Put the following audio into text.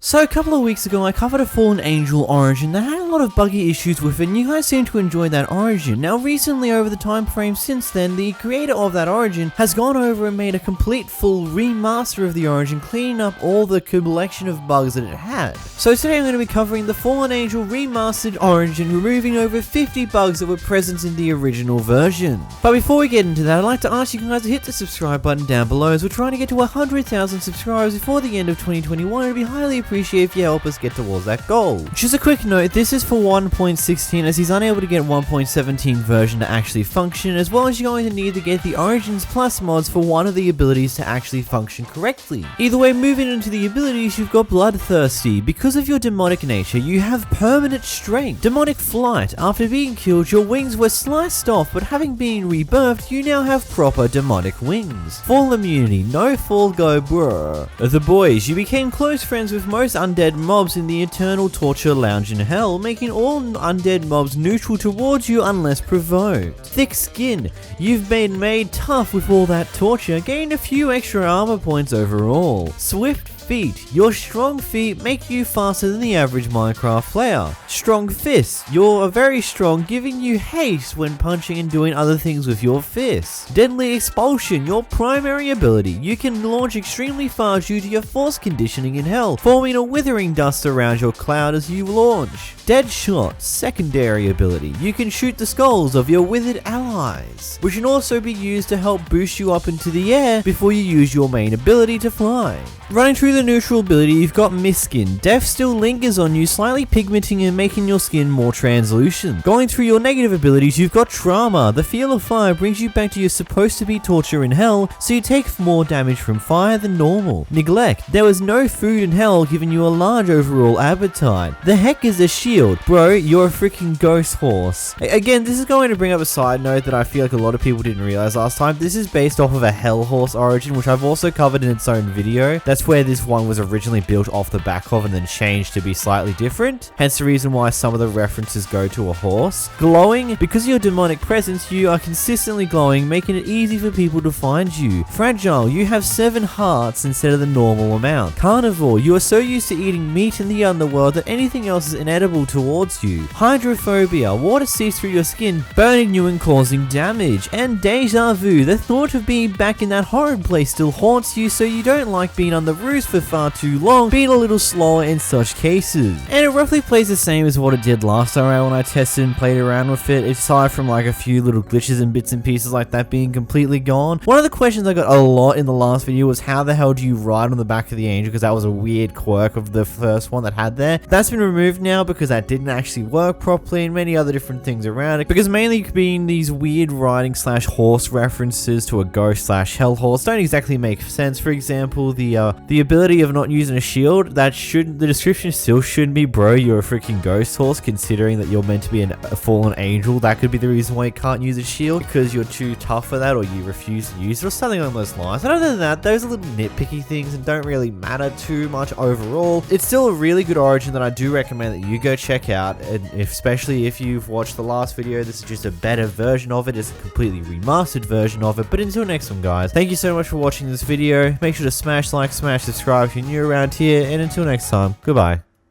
So a couple of weeks ago I covered a fallen angel origin that had a lot of buggy issues with it, and you guys seem to enjoy that origin. Now recently, over the time frame since then, the creator of that origin has gone over and made a complete full remaster of the origin, cleaning up all the collection of bugs that it had. So today I'm going to be covering the fallen angel remastered origin, removing over 50 bugs that were present in the original version. But before we get into that, I'd like to ask you guys to hit the subscribe button down below, as we're trying to get to 100,000 subscribers before the end of 2021. It'd be highly appreciated if you help us get towards that goal. Just a quick note, this is for 1.16, as he's unable to get 1.17 version to actually function, as well as you're going to need to get the Origins Plus mods for one of the abilities to actually function correctly. Either way, moving into the abilities, you've got Bloodthirsty. Because of your demonic nature, you have permanent strength. Demonic flight. After being killed, your wings were sliced off, but having been rebirthed, you now have proper demonic wings. Fall immunity. No fall, go brr. The boys. You became close friends with most undead mobs in the eternal torture lounge in hell, making all undead mobs neutral towards you unless provoked. Thick skin. You've been made tough with all that torture, gained a few extra armor points overall. Swift feet. Your strong feet make you faster than the average Minecraft player. Strong fists. You're very strong, giving you haste when punching and doing other things with your fists. Deadly expulsion. Your primary ability. You can launch extremely far due to your force conditioning in hell, forming a withering dust around your cloud as you launch. Dead shot. Secondary ability. You can shoot the skulls of your withered allies, which can also be used to help boost you up into the air before you use your main ability to fly. Running through the neutral ability, you've got Mist Skin. Death still lingers on you, slightly pigmenting and making your skin more translucent. Going through your negative abilities, you've got Trauma. The feel of fire brings you back to your supposed to be torture in hell, so you take more damage from fire than normal. Neglect. There was no food in hell, giving you a large overall appetite. The heck is a shield? Bro, you're a freaking ghost horse. Again, this is going to bring up a side note that I feel like a lot of people didn't realize last time. This is based off of a hell horse origin, which I've also covered in its own video. That's where this one was originally built off the back of and then changed to be slightly different. Hence the reason why some of the references go to a horse. Glowing. Because of your demonic presence, you are consistently glowing, making it easy for people to find you. Fragile. You have 7 hearts instead of the normal amount. Carnivore. You are so used to eating meat in the underworld that anything else is inedible towards you. Hydrophobia. Water seeps through your skin, burning you and causing damage. And deja vu. The thought of being back in that horrid place still haunts you, so you don't like being on the roofs for far too long, being a little slower in such cases. And it roughly plays the same as what it did last time around when I tested and played around with it, aside from like a few little glitches and bits and pieces like that being completely gone. One of the questions I got a lot in the last video was how the hell do you ride on the back of the angel, because that was a weird quirk of the first one that had there. That's been removed now because that didn't actually work properly, and many other different things around it, because mainly being these weird riding slash horse references to a ghost slash hell horse don't exactly make sense. For example, the ability of not using a shield, the description still shouldn't be, bro, you're a freaking ghost horse, considering that you're meant to be a fallen angel. That could be the reason why you can't use a shield, because you're too tough for that, or you refuse to use it, or something along those lines. But other than that, those are little nitpicky things and don't really matter too much overall. It's still a really good origin that I do recommend that you go check out, and especially if you've watched the last video, this is just a better version of it. It's a completely remastered version of it. But until next one, guys, thank you so much for watching this video. Make sure to smash like, smash subscribe if you're new around here, and until next time, goodbye.